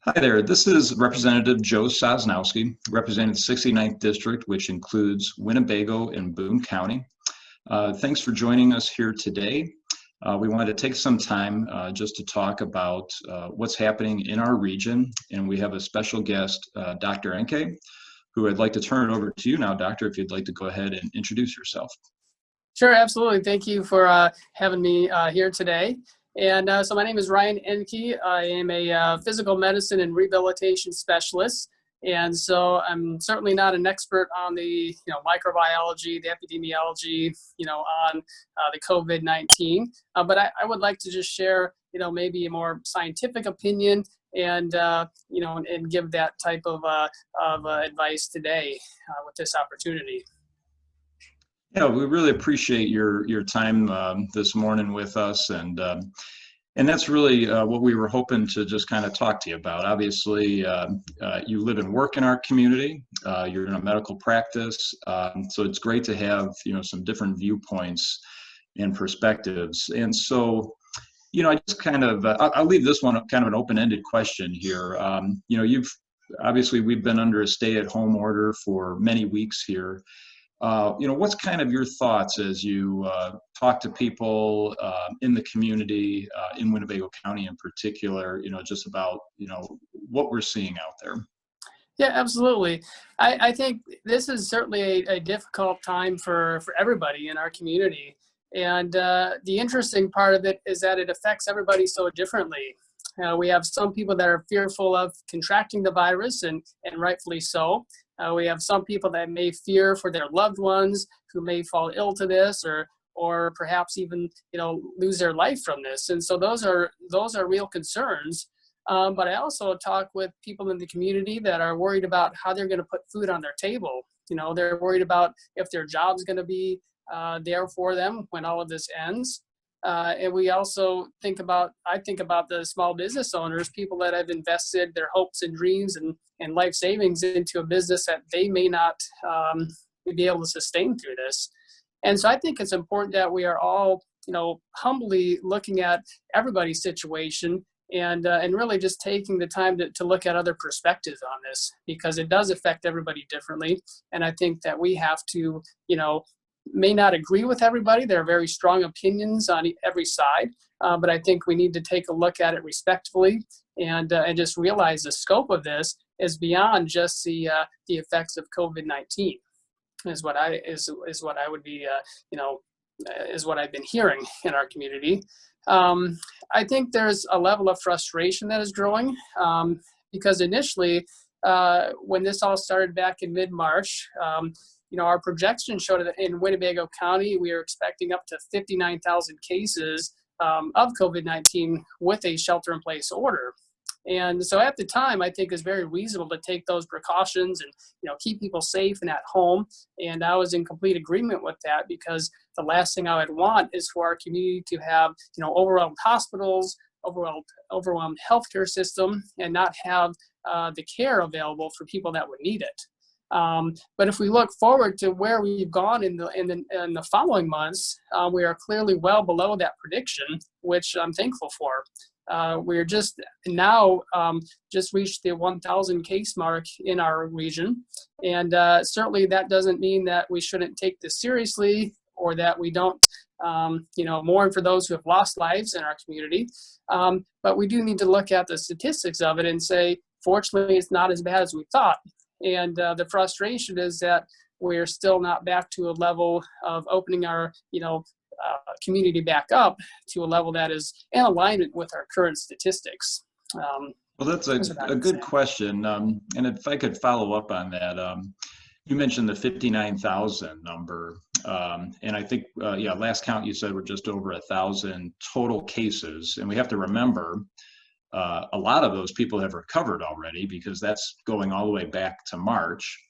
Hi there, this is Representative Joe Sosnowski, representing the 69th District, which includes Winnebago and Boone County. Thanks for joining us here today. We wanted to take some time just to talk about what's happening in our region, and we have a special guest, Dr. Enke, who I'd like to turn it over to you now, Doctor, if you'd like to go ahead and introduce yourself. Sure, absolutely. Thank you for having me here today. And so my name is Ryan Enke. I am a physical medicine and rehabilitation specialist. And so I'm certainly not an expert on the microbiology, the epidemiology, on the COVID-19. But I would like to just share, maybe a more scientific opinion and, and give that type of advice today with this opportunity. Yeah, we really appreciate your time this morning with us, and that's really what we were hoping to just kind of talk to you about. Obviously, you live and work in our community. You're in a medical practice, so it's great to have some different viewpoints and perspectives. And so, I just kind of I'll leave this one kind of an open-ended question here. We've been under a stay-at-home order for many weeks here. What's kind of your thoughts as you talk to people in the community, in Winnebago County in particular, just about, what we're seeing out there? Yeah, absolutely. I think this is certainly a difficult time for everybody in our community. And the interesting part of it is that it affects everybody so differently. We have some people that are fearful of contracting the virus, and rightfully so. We have some people that may fear for their loved ones who may fall ill to this, or perhaps even lose their life from this. And so those are real concerns. But I also talk with people in the community that are worried about how they're going to put food on their table. They're worried about if their job's going to be there for them when all of this ends. And we also think about the small business owners, people that have invested their hopes and dreams and life savings into a business that they may not be able to sustain through this. And so I think it's important that we are all, humbly looking at everybody's situation and really just taking the time to look at other perspectives on this, because it does affect everybody differently. And I think that we have to, may not agree with everybody. There are very strong opinions on every side, but I think we need to take a look at it respectfully and just realize the scope of this is beyond just the effects of COVID-19. Is what I would be is what I've been hearing in our community. I think there's a level of frustration that is growing because initially when this all started back in mid-March. Our projection showed that in Winnebago County, we are expecting up to 59,000 cases of COVID-19 with a shelter-in-place order. And so at the time, I think it's very reasonable to take those precautions and, keep people safe and at home. And I was in complete agreement with that, because the last thing I would want is for our community to have, overwhelmed hospitals, overwhelmed healthcare system, and not have the care available for people that would need it. But if we look forward to where we've gone in the following months, we are clearly well below that prediction, which I'm thankful for. We're just now just reached the 1,000 case mark in our region, and certainly that doesn't mean that we shouldn't take this seriously or that we don't, mourn for those who have lost lives in our community. But we do need to look at the statistics of it and say, fortunately, it's not as bad as we thought. And the frustration is that we're still not back to a level of opening our, community back up to a level that is in alignment with our current statistics. Well, that's a good question. And if I could follow up on that, you mentioned the 59,000 number. And I think, last count you said we're just over 1,000 total cases. And we have to remember, a lot of those people have recovered already, because that's going all the way back to March.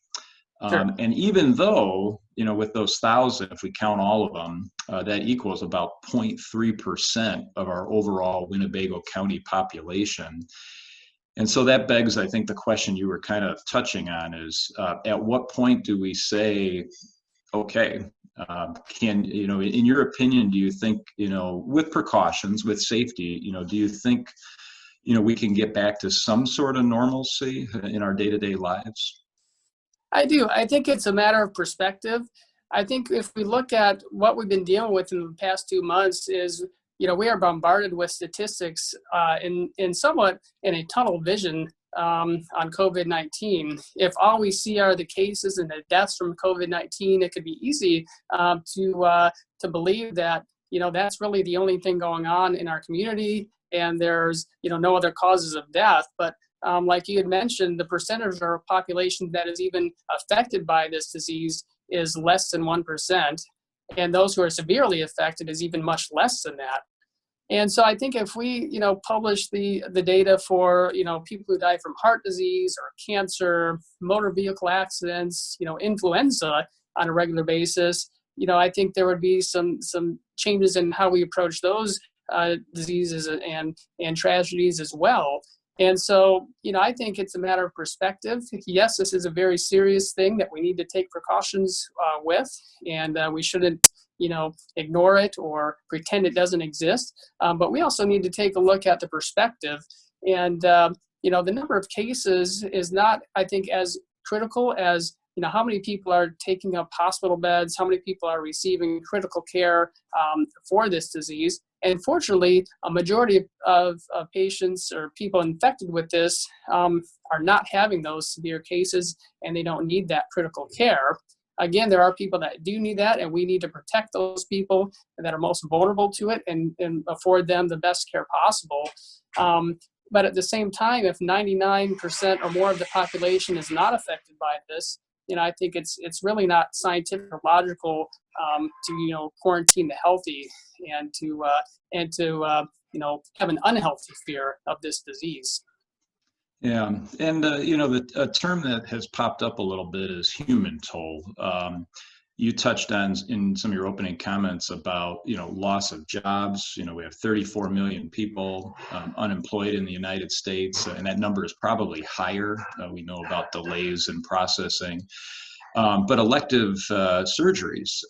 Sure. And even though, with those 1,000, if we count all of them, that equals about 0.3% of our overall Winnebago County population. And so that begs, I think, the question you were kind of touching on is, at what point do we say, okay, in your opinion, do you think, with precautions, with safety, do you think, we can get back to some sort of normalcy in our day-to-day lives? I do. I think it's a matter of perspective. I think if we look at what we've been dealing with in the past 2 months is, we are bombarded with statistics in somewhat in a tunnel vision on COVID-19. If all we see are the cases and the deaths from COVID-19, it could be easy to believe that, that's really the only thing going on in our community, and there's, no other causes of death. But like you had mentioned, the percentage of our population that is even affected by this disease is less than 1%. And those who are severely affected is even much less than that. And so I think if we, publish the data for, people who die from heart disease or cancer, motor vehicle accidents, influenza on a regular basis, I think there would be some changes in how we approach those diseases and tragedies as well. And so, I think it's a matter of perspective. Yes, this is a very serious thing that we need to take precautions with, and we shouldn't, ignore it or pretend it doesn't exist. But we also need to take a look at the perspective. And, the number of cases is not, I think, as critical as, how many people are taking up hospital beds, how many people are receiving critical care for this disease. And fortunately, a majority of patients or people infected with this are not having those severe cases, and they don't need that critical care. Again, there are people that do need that, and we need to protect those people that are most vulnerable to it and afford them the best care possible. But at the same time, if 99% or more of the population is not affected by this, I think it's really not scientific or logical to quarantine the healthy and to have an unhealthy fear of this disease. Yeah, and a term that has popped up a little bit is human toll. You touched on in some of your opening comments about loss of jobs. We have 34 million people unemployed in the United States, and that number is probably higher. We know about delays in processing. But elective surgeries,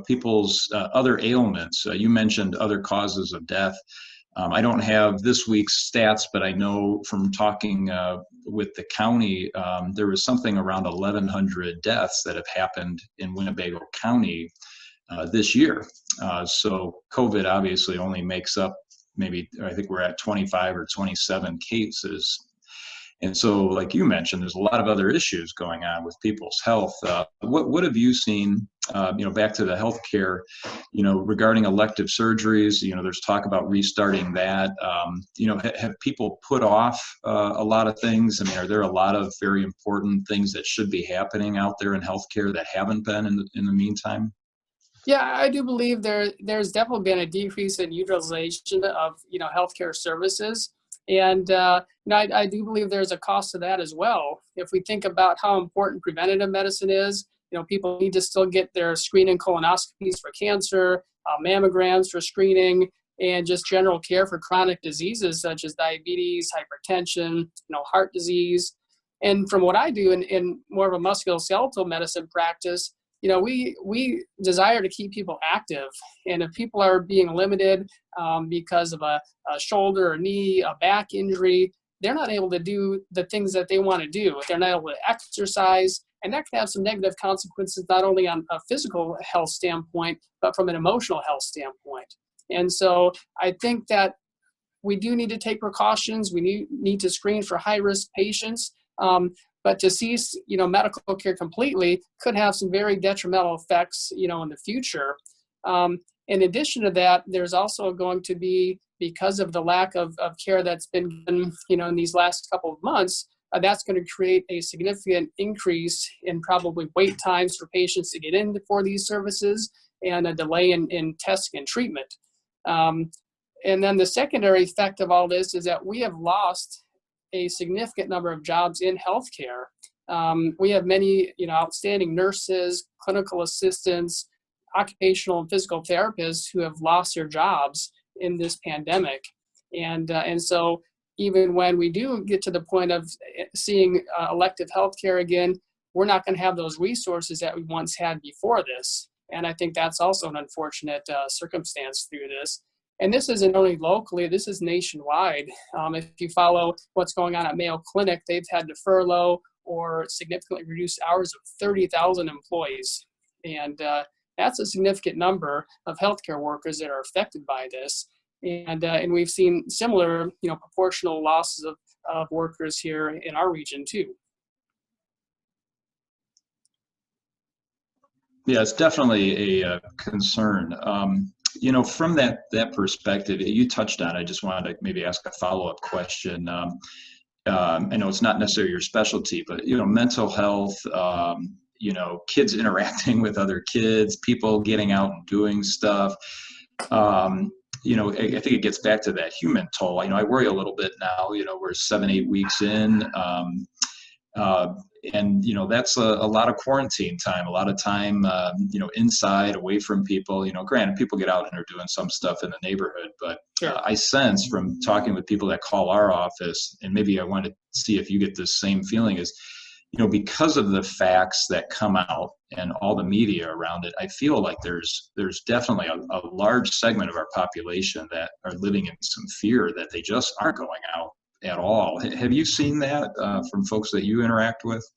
people's other ailments. You mentioned other causes of death. I don't have this week's stats, but I know from talking with the county, there was something around 1,100 deaths that have happened in Winnebago County this year. So COVID obviously only makes up maybe, I think we're at 25 or 27 cases. And so, like you mentioned, there's a lot of other issues going on with people's health. What have you seen, back to the healthcare, regarding elective surgeries? There's talk about restarting that. Have people put off a lot of things? I mean, are there a lot of very important things that should be happening out there in healthcare that haven't been in the meantime? Yeah, I do believe there's definitely been a decrease in utilization of healthcare services. And I do believe there's a cost to that as well. If we think about how important preventative medicine is, people need to still get their screening colonoscopies for cancer, mammograms for screening, and just general care for chronic diseases such as diabetes, hypertension, heart disease. And from what I do in more of a musculoskeletal medicine practice, we desire to keep people active. And if people are being limited because of a shoulder or knee, a back injury, they're not able to do the things that they want to do. They're not able to exercise, and that can have some negative consequences, not only on a physical health standpoint, but from an emotional health standpoint. And so I think that we do need to take precautions. We need to screen for high-risk patients. But to cease, medical care completely could have some very detrimental effects, in the future. In addition to that, there's also going to be, because of the lack of care that's been given, in these last couple of months, that's going to create a significant increase in probably wait times for patients to get in for these services and a delay in testing and treatment. And then the secondary effect of all this is that we have lost a significant number of jobs in healthcare. We have many, outstanding nurses, clinical assistants, occupational and physical therapists who have lost their jobs in this pandemic. And so even when we do get to the point of seeing elective healthcare again, we're not going to have those resources that we once had before this. And I think that's also an unfortunate circumstance through this. And this isn't only locally, this is nationwide. If you follow what's going on at Mayo Clinic, they've had to furlough or significantly reduce hours of 30,000 employees. And that's a significant number of healthcare workers that are affected by this. And we've seen similar, proportional losses of workers here in our region too. Yeah, it's definitely a concern. From that perspective, you touched on, I just wanted to maybe ask a follow-up question. I know it's not necessarily your specialty, but, mental health, kids interacting with other kids, people getting out and doing stuff. I think it gets back to that human toll. I worry a little bit now, we're 7-8 weeks in. And that's a lot of quarantine time, a lot of time, inside, away from people. Granted, people get out and are doing some stuff in the neighborhood, but Sure. I sense from talking with people that call our office, and maybe I want to see if you get this same feeling, is, because of the facts that come out and all the media around it, I feel like there's definitely a large segment of our population that are living in some fear that they just aren't going out at all. Have you seen that from folks that you interact with?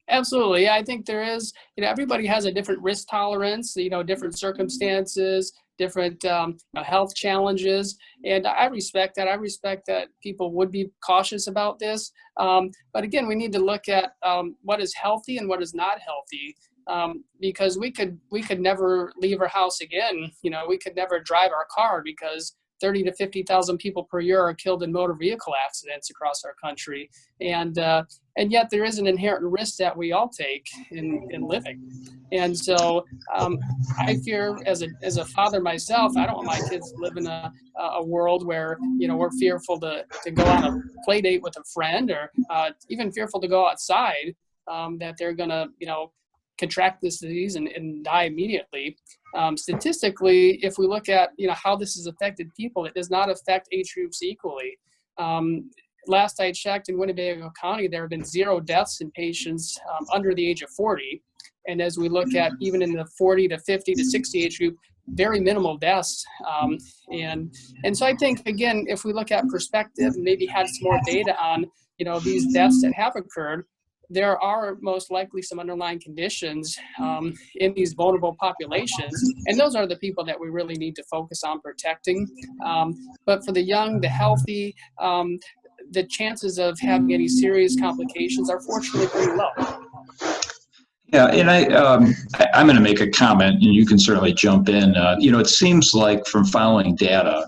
Absolutely. Yeah, I think there is, everybody has a different risk tolerance, different circumstances, different health challenges. And I respect that. I respect that people would be cautious about this. But again, we need to look at what is healthy and what is not healthy. Because we could never leave our house again. We could never drive our car because 30 to 50,000 people per year are killed in motor vehicle accidents across our country. And yet there is an inherent risk that we all take in living. And so I fear as a father myself, I don't want my kids to live in a world where, we're fearful to go on a play date with a friend or even fearful to go outside, that they're going to, contract this disease and die immediately. Statistically, if we look at how this has affected people, it does not affect age groups equally. Last I checked, in Winnebago County, there have been 0 deaths in patients under the age of 40. And as we look at even in the 40 to 50 to 60 age group, very minimal deaths. And so I think, again, if we look at perspective and maybe had some more data on these deaths that have occurred, there are most likely some underlying conditions in these vulnerable populations. And those are the people that we really need to focus on protecting. But for the young, the healthy, the chances of having any serious complications are fortunately pretty low. Yeah, and I'm going to make a comment, and you can certainly jump in. It seems like from following data,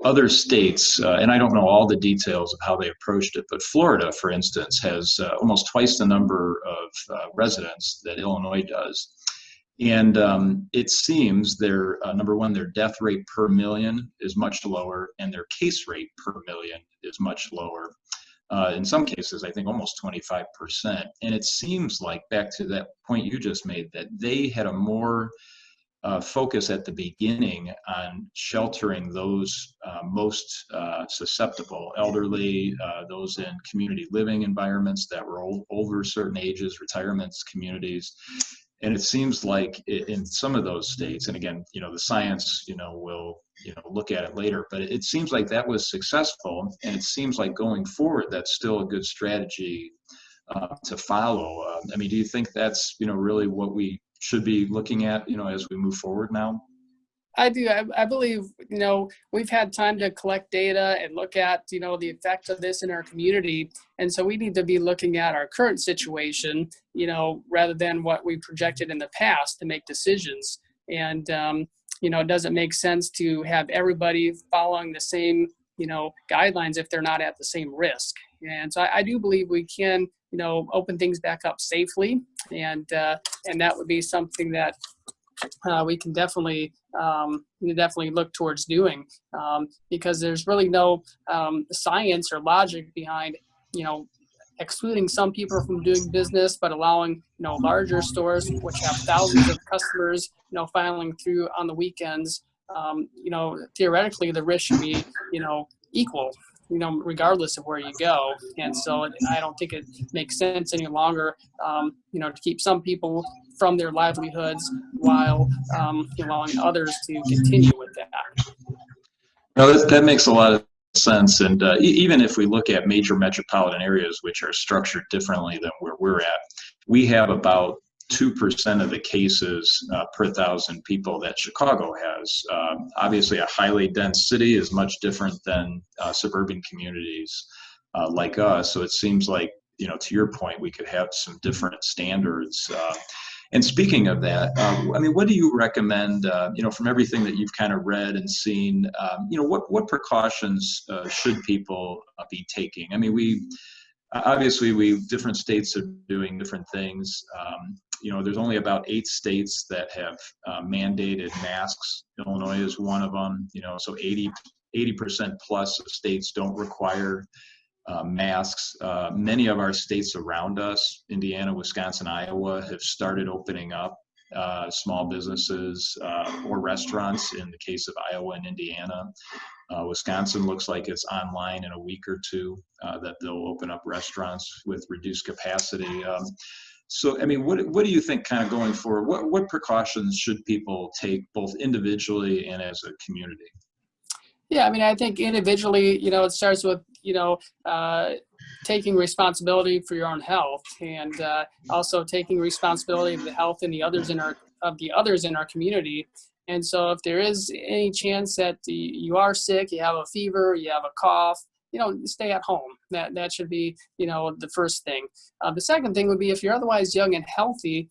other states, and I don't know all the details of how they approached it, but Florida, for instance, has almost twice the number of residents that Illinois does. And it seems their, number one, their death rate per million is much lower, and their case rate per million is much lower. In some cases, I think almost 25%. And it seems like, back to that point you just made, that they had a more focus at the beginning on sheltering those most susceptible, elderly, those in community living environments that were over certain ages, retirements, communities. And it seems like in some of those states, and again, the science, will, look at it later, but it seems like that was successful. And it seems like going forward, that's still a good strategy to follow. Do you think that's, really what we should be looking at, as we move forward now? I do. I believe, we've had time to collect data and look at, the effect of this in our community. And so we need to be looking at our current situation, rather than what we projected in the past to make decisions. And, it doesn't make sense to have everybody following the same, guidelines if they're not at the same risk. And so I do believe we can, open things back up safely. And that would be something that we can definitely look towards doing, because there's really no science or logic behind, excluding some people from doing business, but allowing, larger stores, which have thousands of customers, filing through on the weekends. Theoretically, the risk should be, equal. regardless of where you go. And so I don't think it makes sense any longer, to keep some people from their livelihoods while allowing others to continue with that. No, that makes a lot of sense. And even if we look at major metropolitan areas, which are structured differently than where we're at, we have about 2% of the cases per 1,000 people that Chicago has. Obviously, a highly dense city is much different than suburban communities like us. So it seems like, to your point, we could have some different standards. And speaking of that, what do you recommend, from everything that you've kind of read and seen, what precautions should people be taking? I mean, different states are doing different things. There's only about 8 states that have mandated masks. Illinois is one of them, so 80% plus of states don't require masks. Many of our states around us, Indiana, Wisconsin, Iowa, have started opening up small businesses or restaurants in the case of Iowa and Indiana. Wisconsin looks like it's online in a week or two that they'll open up restaurants with reduced capacity. So, what do you think kind of going forward? What precautions should people take both individually and as a community? Yeah, I think individually, it starts with, taking responsibility for your own health, and also taking responsibility of the health and the others in our community. And so if there is any chance that you are sick, you have a fever, you have a cough, stay at home. That should be, the first thing. The second thing would be, if you're otherwise young and healthy,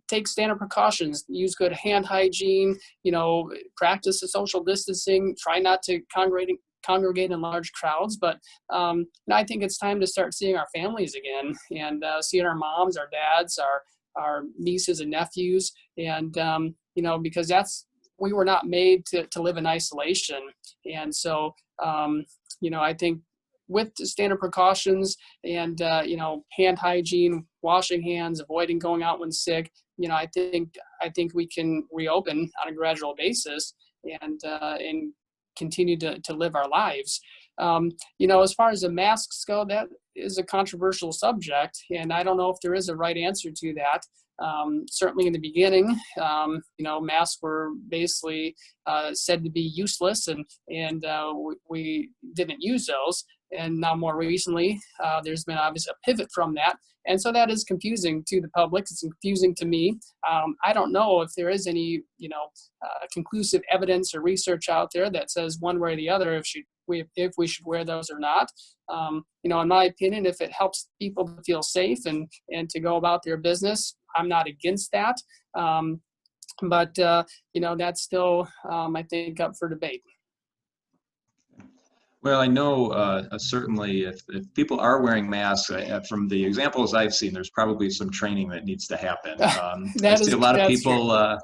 take standard precautions, use good hand hygiene, practice the social distancing, try not to congregate in large crowds. But I think it's time to start seeing our families again, and seeing our moms, our dads, our nieces and nephews, and, because we were not made to live in isolation. And so, I think with the standard precautions and, hand hygiene, washing hands, avoiding going out when sick, I think we can reopen on a gradual basis and continue to live our lives. As far as the masks go, that is a controversial subject, and I don't know if there is a right answer to that. Certainly in the beginning, masks were basically said to be useless, and we didn't use those. And now more recently, there's been obviously a pivot from that. And so that is confusing to the public. It's confusing to me. I don't know if there is any, conclusive evidence or research out there that says one way or the other if we should wear those or not. In my opinion, if it helps people to feel safe and to go about their business, I'm not against that. But that's still, I think, up for debate. Well, I know certainly if people are wearing masks, from the examples I've seen, there's probably some training that needs to happen. I see a lot of people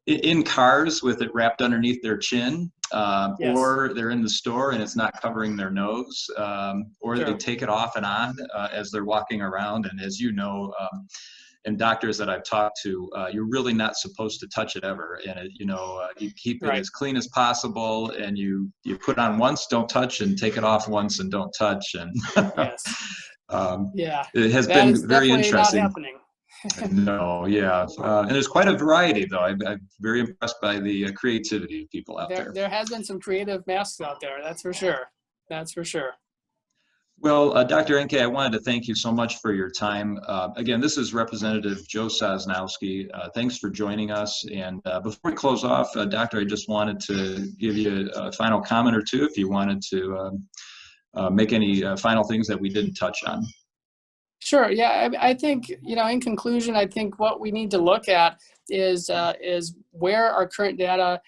in cars with it wrapped underneath their chin, Yes. or they're in the store and it's not covering their nose, or Sure. they take it off and on as they're walking around. And as you know, and doctors that I've talked to, you're really not supposed to touch it ever. And you keep it Right. as clean as possible, and you put on once, don't touch, and take it off once and don't touch. And Yes. Yeah. it has That been is very definitely interesting. not happening. No, yeah. And there's quite a variety, though. I'm very impressed by the creativity of people out there. There has been some creative masks out there. That's for sure. That's for sure. Well, Dr. Enke, I wanted to thank you so much for your time. Again, this is Representative Joe Sosnowski. Thanks for joining us. And before we close off, Doctor, I just wanted to give you a final comment or two if you wanted to make any final things that we didn't touch on. Sure. Yeah, I think, in conclusion, I think what we need to look at is where our current data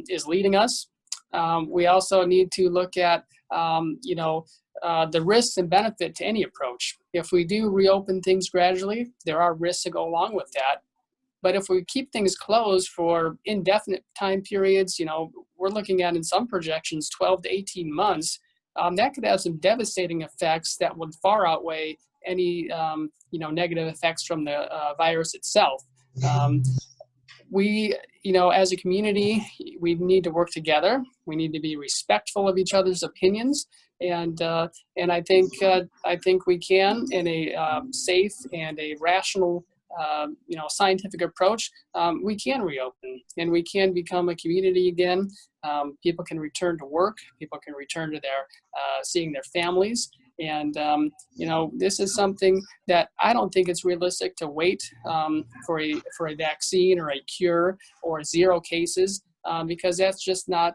is leading us. We also need to look at, the risks and benefit to any approach. If we do reopen things gradually, there are risks that go along with that. But if we keep things closed for indefinite time periods, we're looking at, in some projections, 12 to 18 months, that could have some devastating effects that would far outweigh any, negative effects from the virus itself. We, as a community, we need to work together. We need to be respectful of each other's opinions, and I think we can, in a safe and a rational, scientific approach, we can reopen and we can become a community again. People can return to work. People can return to their seeing their families. And, this is something that I don't think it's realistic to wait for a vaccine or a cure or 0 cases, because that's just not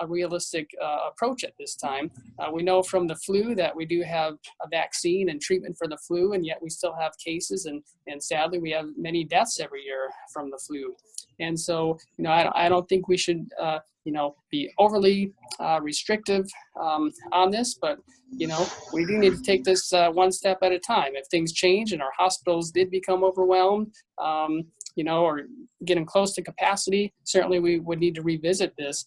a realistic approach at this time. We know from the flu that we do have a vaccine and treatment for the flu, and yet we still have cases, and sadly we have many deaths every year from the flu. And so, I don't think we should, be overly restrictive on this, but, we do need to take this one step at a time. If things change and our hospitals did become overwhelmed, or getting close to capacity, certainly we would need to revisit this.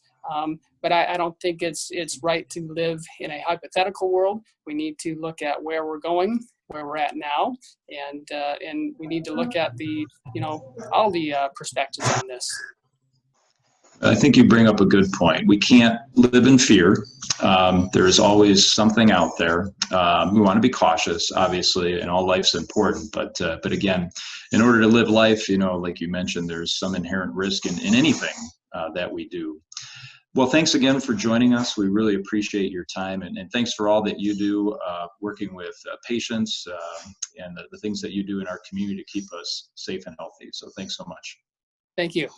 But I don't think it's right to live in a hypothetical world. We need to look at where we're going, where we're at now, and we need to look at all the perspectives on this. I think you bring up a good point. We can't live in fear. There is always something out there. We want to be cautious, obviously, and all life's important. But again, in order to live life, like you mentioned, there's some inherent risk in anything that we do. Well, thanks again for joining us. We really appreciate your time, and thanks for all that you do working with patients and the things that you do in our community to keep us safe and healthy. So thanks so much. Thank you.